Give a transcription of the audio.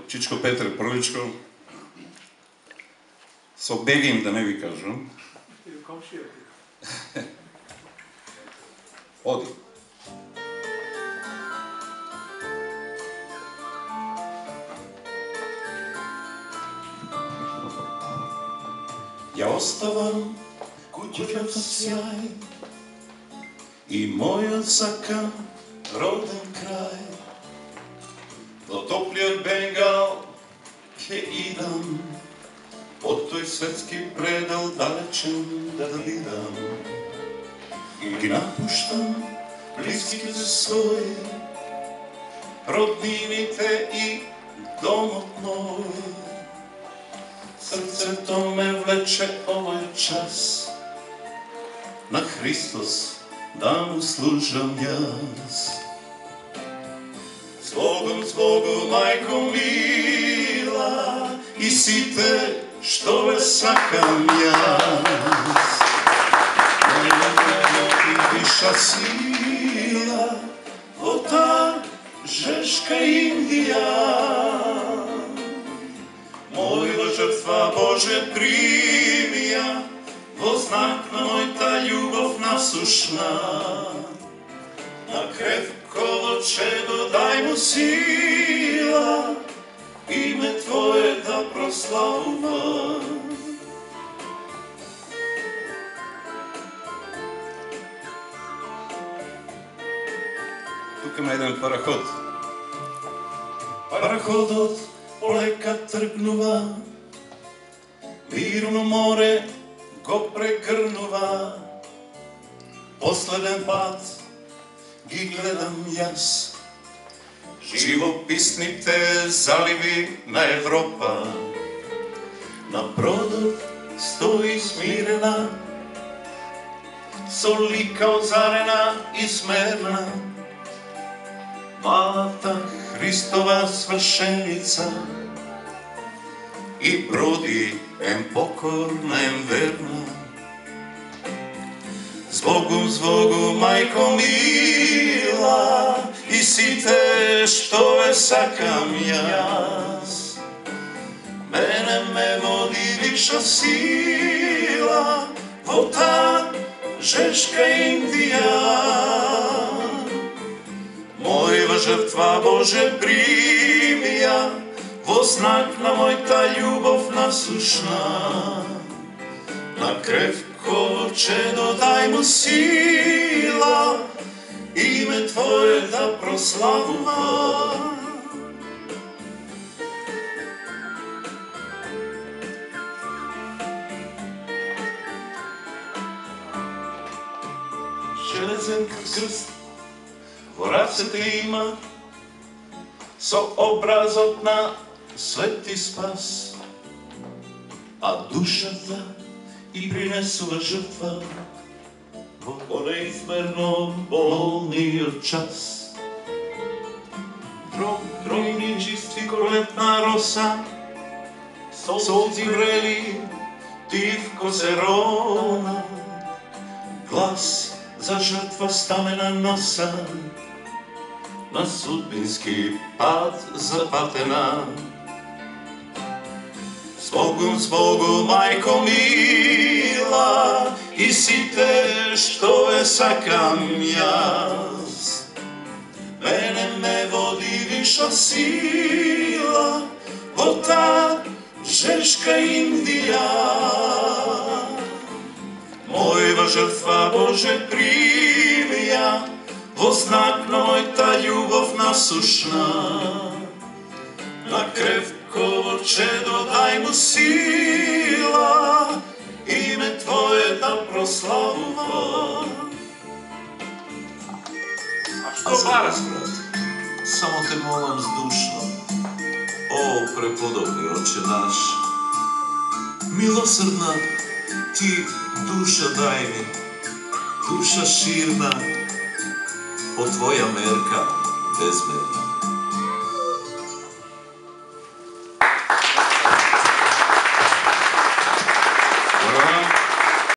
Чичко Петре Проличко, со Бегин да не ви кажам. Оди. Ја оставам куќата сјај и мојот сакан роден крај. До топлиот Бенгал ќе идам, од тој светски предел далечен да видам. И ги напуштам блиските своји, роднините и домот мој. Срцето ме влече овој час, на Христос да му служам јас. Збогом, збогом, мајко мила, и сите што ве сакам јас. И виша сила во та жешка Индија. Мојва жртва Боже прими ја, во знак на мојта љубов насушна. На кревково чедо дај му сила, име Твое да прославува. Тук има еден параход. Параходот полека тргнува, мирно море го прегрнува. Последен пат ги гледам јас, живописните заливи на Европа. На бродот стои смирена, со лика озарена и смерна, малата Христова свршеница, и броди ем покорна, ем верна. Збогом, збогом, мајко мила, и сите што ве сакам јас. Мене ме води виша сила во та жешка Индија. Мојва жртва Боже прими ја, во знак на мојта љубов насушна. На кревко чедо дај му сила, име Твое да прославува. Железен крст во рацете има, со образот на свети спас, а душата и принесува жртва во неизмерно болниот час. Тројни чисти колетна роса, солзи врели, тивко се рона, глас за жртва стамена носа, на судбински пат запатена. Збогом, збогом, мајко мила, и сите што ве сакам јас. Мене ме води виша сила во та жешка Индија. Мојва жртва Боже прими ја, во знак на мојта љубов насушна. На кревково чедо дај му сила, име Твое да прославува. А што бараш, брат? Само те молам здушно, о преподобни Отче наш, милосрдна ти душа дај ми, душа ширна, по Твоја мерка безмерна.